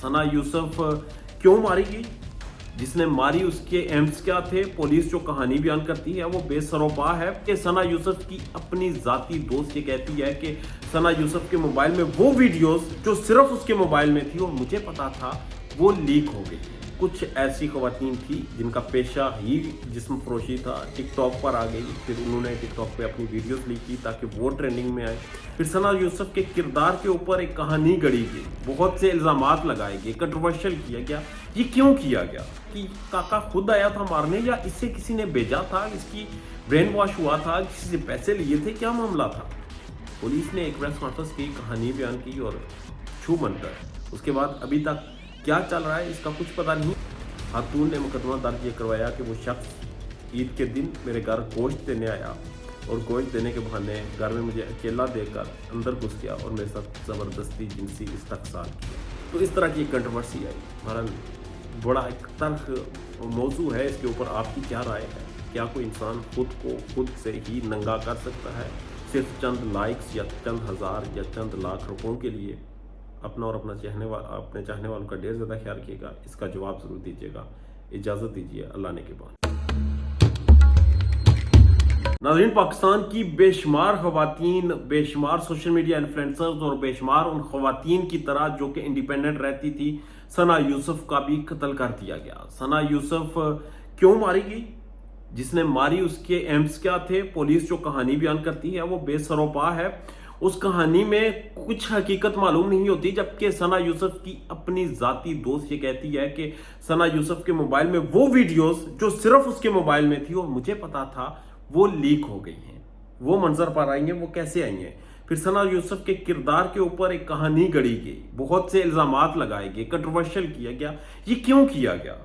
सना यूसुफ क्यों मारी गई, जिसने मारी उसके एम्स क्या थे। पुलिस जो कहानी बयान करती है वो बेसरोपा है कि सना यूसुफ की अपनी जाती दोस्त ये कहती है कि सना यूसुफ के मोबाइल में वो वीडियोस जो सिर्फ उसके मोबाइल में थी और मुझे पता था वो लीक हो गई। कुछ ऐसी खवातीन थी जिनका पेशा ही जिस्म फरोशी था, टिकटॉक पर आ गई, फिर उन्होंने टिकटॉक पे अपनी वीडियोस लीक की ताकि वो ट्रेंडिंग में आए। फिर सना यूसुफ के किरदार के ऊपर एक कहानी गढ़ी गई, बहुत से इल्ज़ामात लगाए गए, कंट्रोवर्शियल किया गया। ये क्यों किया गया कि काका खुद आया था मारने या इससे किसी ने भेजा था, इसकी ब्रेन वॉश हुआ था, किसी से पैसे लिए थे, क्या मामला था। पुलिस ने एक प्रेस कॉन्फ्रेंस की, कहानी बयान की और छू मंतर। उसके बाद अभी तक क्या चल रहा है इसका कुछ पता नहीं। खातून ने मुकदमा दर्ज ये करवाया कि वो शख्स ईद के दिन मेरे घर गोश्त देने आया और गोश्त देने के बहाने घर में मुझे अकेला देकर अंदर घुस गया और मेरे साथ ज़बरदस्ती जिनसी इस्तहसाल किया। तो इस तरह की कंट्रोवर्सी आई। हमारा बड़ा एक तल्ख मौजू है, इसके ऊपर आपकी क्या राय है। क्या कोई इंसान खुद को खुद से ही नंगा कर सकता है सिर्फ चंद लाइक्स या चंद हज़ार या चंद लाख रुपयों के लिए। अपना और अपने चाहने वालों का ढेर ज़्यादा ख्याल रखिएगा। इसका जवाब ज़रूर दीजिएगा। इजाज़त दीजिए अल्लाह ने के बाद। नाज़रीन, पाकिस्तान की बेशुमार खवातीन, बेशुमार सोशल मीडिया इन्फ्लुएंसर्स और बेशुमार उन खवातीन की तरह जो कि इंडिपेंडेंट रहती थी, सना यूसुफ का भी कत्ल कर दिया गया। सना यूसुफ क्यों मारी गई, जिसने मारी उसके एम्स क्या थे। पुलिस जो कहानी बयान करती है वो बेसरोपा है। उस कहानी में कुछ हकीकत मालूम नहीं होती, जबकि सना यूसुफ की अपनी जाती दोस्त ये कहती है कि सना यूसुफ के मोबाइल में वो वीडियोस जो सिर्फ उसके मोबाइल में थी और मुझे पता था वो लीक हो गई हैं। वो मंजर पर आई हैं, वो कैसे आई हैं। फिर सना यूसुफ के किरदार के ऊपर एक कहानी गढ़ी गई, बहुत से इल्जामात लगाए गए, कंट्रोवर्शियल किया गया। ये क्यों किया गया।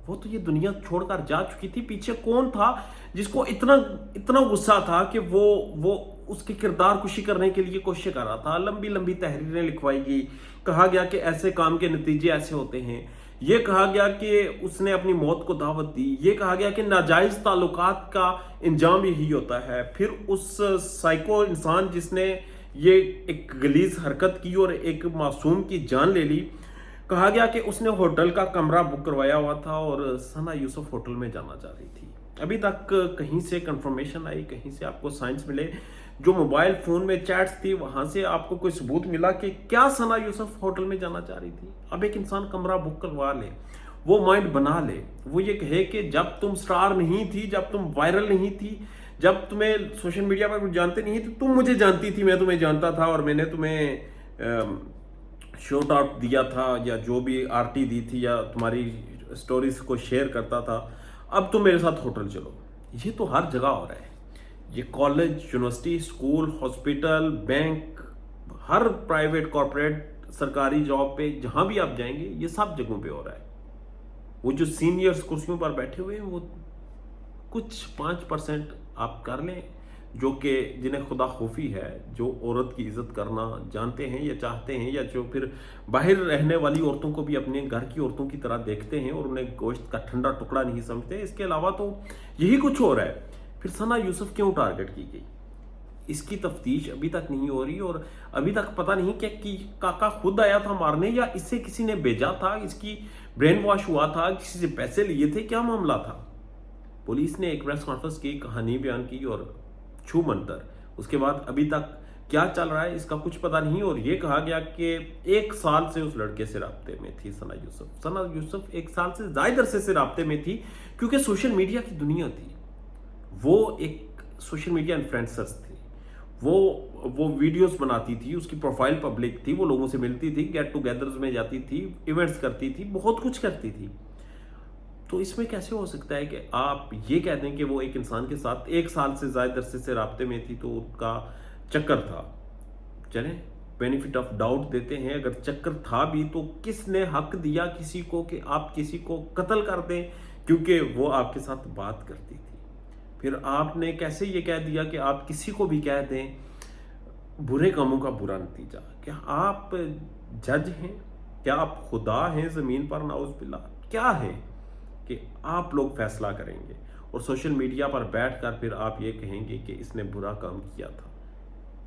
वो तो ये दुनिया छोड़कर जा चुकी थी। पीछे कौन था जिसको इतना गुस्सा था कि वो उसके किरदार कुशी करने के लिए कोशिश कर रहा था। लंबी लंबी तहरीरें लिखवाई गई, कहा गया कि ऐसे काम के नतीजे ऐसे होते हैं। ये कहा गया कि उसने अपनी मौत को दावत दी। ये कहा गया कि नाजायज ताल्लुकात का इंजाम यही होता है। फिर उस साइको इंसान जिसने ये एक गलीज हरकत की और एक मासूम की जान ले ली, कहा गया कि उसने होटल का कमरा बुक करवाया हुआ था और सना यूसुफ होटल में जाना चाह रही थी। अभी तक कहीं से कंफर्मेशन आई, कहीं से आपको साइंस मिले, जो मोबाइल फोन में चैट्स थी वहां से आपको कोई सबूत मिला कि क्या सना यूसुफ होटल में जाना चाह रही थी। अब एक इंसान कमरा बुक करवा ले, वो माइंड बना ले, वो ये कहे कि जब तुम स्टार नहीं थी, जब तुम वायरल नहीं थी, जब तुम्हें सोशल मीडिया पर जानते नहीं तो तुम मुझे जानती थी, मैं तुम्हें जानता था और मैंने तुम्हें शॉट आउट दिया था या जो भी आरटी दी थी या तुम्हारी स्टोरीज को शेयर करता था, अब तुम मेरे साथ होटल चलो। ये तो हर जगह हो रहा है। ये college, university, school, hospital, bank, हर प्राइवेट, कॉर्पोरेट, सरकारी जॉब पे जहां भी आप जाएंगे ये सब जगहों पे हो रहा है। वो जो सीनियर्स कुर्सियों पर बैठे हुए हैं वो कुछ 5% आप कर लें जो कि जिन्हें खुदा खूफी है, जो औरत की इज्जत करना जानते हैं या चाहते हैं, या जो फिर बाहर रहने वाली औरतों को भी अपने घर की औरतों की तरह देखते हैं और उन्हें गोश्त का ठंडा टुकड़ा नहीं समझते। इसके अलावा तो यही कुछ हो रहा है। फिर सना यूसुफ क्यों टारगेट की गई, इसकी तफ्तीश अभी तक नहीं हो रही और अभी तक पता नहीं कि काका खुद आया था मारने या इससे किसी ने भेजा था, इसकी ब्रेन वॉश हुआ था, किसी से पैसे लिए थे, क्या मामला था। पुलिस ने एक प्रेस कॉन्फ्रेंस की, कहानी बयान की और छू मंतर। उसके बाद अभी तक क्या चल रहा है इसका कुछ पता नहीं और ये कहा गया कि 1 साल से उस लड़के से राब्ते में थी सना यूसुफ। सना यूसुफ 1 साल से ज्यादा अरसे से राब्ते में थी क्योंकि सोशल मीडिया की दुनिया थी। वो एक सोशल मीडिया इन्फ्लुएंसर्स थी, वो वीडियोस बनाती थी, उसकी प्रोफाइल पब्लिक थी, वो लोगों से मिलती थी, गेट टुगेदर्स में जाती थी, इवेंट्स करती थी, बहुत कुछ करती थी। तो इसमें कैसे हो सकता है कि आप ये कह दें कि वो एक इंसान के साथ 1 साल से ज्यादा अरसे से राब्ते में थी तो उनका चक्कर था। चलें बेनिफिट ऑफ डाउट देते हैं, अगर चक्कर था भी तो किसने हक दिया किसी को कि आप किसी को कत्ल कर दें क्योंकि वो आपके साथ बात करती थी। फिर आपने कैसे ये कह दिया कि आप किसी को भी कह दें बुरे कामों का बुरा नतीजा। क्या आप जज हैं, क्या आप खुदा हैं जमीन पर, नाउज़ बिल्लाह, क्या है कि आप लोग फैसला करेंगे और सोशल मीडिया पर बैठकर फिर आप ये कहेंगे कि इसने बुरा काम किया था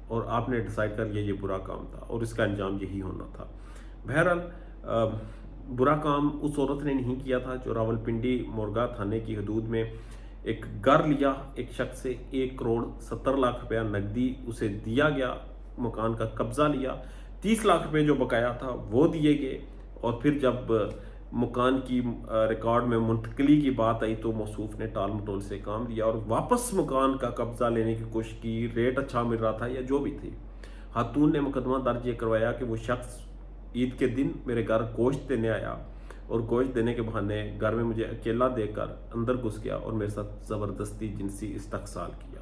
और आपने डिसाइड कर लिया ये बुरा काम था और इसका अंजाम यही होना था। बहरहाल बुरा काम उस औरत ने नहीं किया था जो रावलपिंडी मोरगा थाने की हदूद में एक घर लिया एक शख्स से 1 करोड़ 70 लाख रुपया नकदी उसे दिया गया, मकान का कब्जा लिया, 30 लाख रुपए जो बकाया था वो दिए गए, और फिर जब मकान की रिकॉर्ड में मुंतकली की बात आई तो मौसूफ ने टाल मटोल से काम लिया और वापस मकान का कब्जा लेने की कोशिश की। रेट अच्छा मिल रहा था या जो भी थी, खातून ने मुकदमा दर्ज ये करवाया कि वो शख्स ईद के दिन मेरे घर गोश्त देने आया और गोश्त देने के बहाने घर में मुझे अकेला देकर अंदर घुस गया और मेरे साथ ज़बरदस्ती जिनसी इस्तहसाल किया।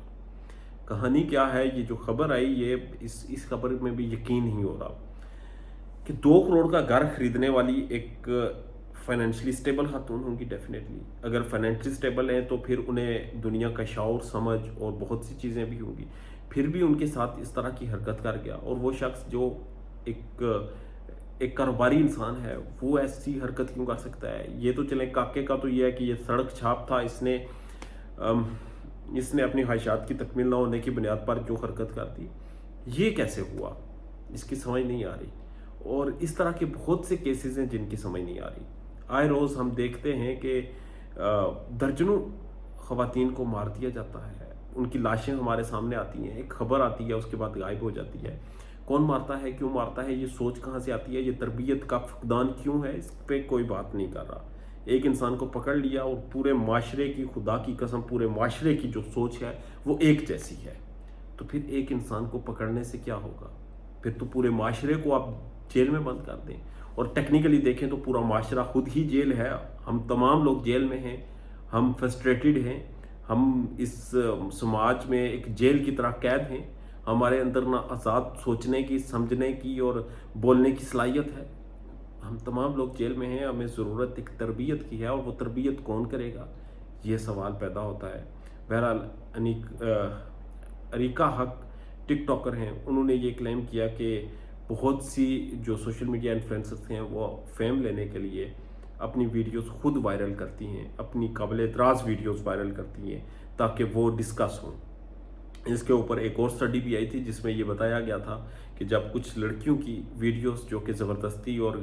कहानी क्या है, ये जो खबर आई ये इस खबर में भी यकीन नहीं हो रहा कि 2 करोड़ का घर खरीदने वाली एक फाइनेंशियली स्टेबल खातून होंगी। डेफिनेटली अगर फाइनेंशियली स्टेबल हैं तो फिर उन्हें दुनिया का शऊर समझ और बहुत सी चीज़ें भी होंगी, फिर भी उनके साथ इस तरह की हरकत कर गया। और वो शख्स जो एक कारोबारी इंसान है वो ऐसी हरकत क्यों कर सकता है। ये तो चले काके का तो ये है कि ये सड़क छाप था, इसने अपनी ख्वाहिशात की तकमील ना होने की बुनियाद पर जो हरकत कर दी, ये कैसे हुआ इसकी समझ नहीं आ रही। और इस तरह के बहुत से केसेस हैं जिनकी समझ नहीं आ रही। आए रोज़ हम देखते हैं कि दर्जनों ख़वातीन को मार दिया जाता है, उनकी लाशें हमारे सामने आती हैं, एक खबर आती है उसके बाद गायब हो जाती है। कौन मारता है, क्यों मारता है, ये सोच कहाँ से आती है, ये तरबियत का फुकदान क्यों है, इस पर कोई बात नहीं कर रहा। एक इंसान को पकड़ लिया और पूरे माशरे की, खुदा की कसम पूरे माशरे की जो सोच है वो एक जैसी है, तो फिर एक इंसान को पकड़ने से क्या होगा। फिर तो पूरे माशरे को आप जेल में बंद कर दें। और टेक्निकली देखें तो पूरा माशरा खुद ही जेल है, हम तमाम लोग जेल में हैं, हम फ्रस्ट्रेटेड हैं, हम इस समाज में एक जेल की तरह कैद हैं। हमारे अंदर ना आज़ाद सोचने की, समझने की और बोलने की सलाहियत है। हम तमाम लोग जेल में हैं, हमें ज़रूरत एक तरबियत की है, और वो तरबियत कौन करेगा, ये सवाल पैदा होता है। बहरहाल अरीका हक टिकटॉकर हैं, उन्होंने ये क्लेम किया कि बहुत सी जो सोशल मीडिया इन्फ्लुएंसर्स हैं वो फेम लेने के लिए अपनी वीडियोस खुद वायरल करती हैं, अपनी काबिल एतराज़ वीडियोस वायरल करती हैं ताकि वो डिस्कस हों। इसके ऊपर एक और स्टडी भी आई थी जिसमें ये बताया गया था कि जब कुछ लड़कियों की वीडियोस जो कि ज़बरदस्ती और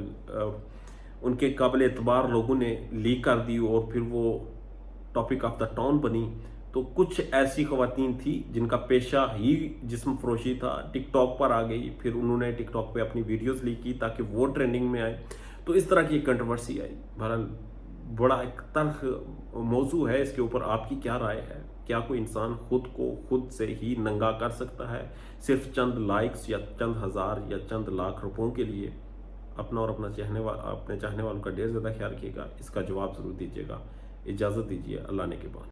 उनके काबिल एतबार लोगों ने लीक कर दी और फिर वो टॉपिक ऑफ द टाउन बनी, तो कुछ ऐसी ख़वातीन थी जिनका पेशा ही जिस्म फरोशी था, टिकटॉक पर आ गई, फिर उन्होंने टिकटॉक पे अपनी वीडियोस लीक की ताकि वो ट्रेंडिंग में आए, तो इस तरह की एक कंट्रोवर्सी आई। बहरहाल बड़ा एक तल्ख मौजू है, इसके ऊपर आपकी क्या राय है। क्या कोई इंसान खुद को खुद से ही नंगा कर सकता है सिर्फ चंद लाइक्स या चंद हज़ार या चंद लाख रुपयों के लिए। अपना और अपने चाहने वालों का ढेर ज़्यादा ख्याल रखिएगा, इसका जवाब ज़रूर दीजिएगा। इजाज़त दीजिए, अल्लाह ने के बाद।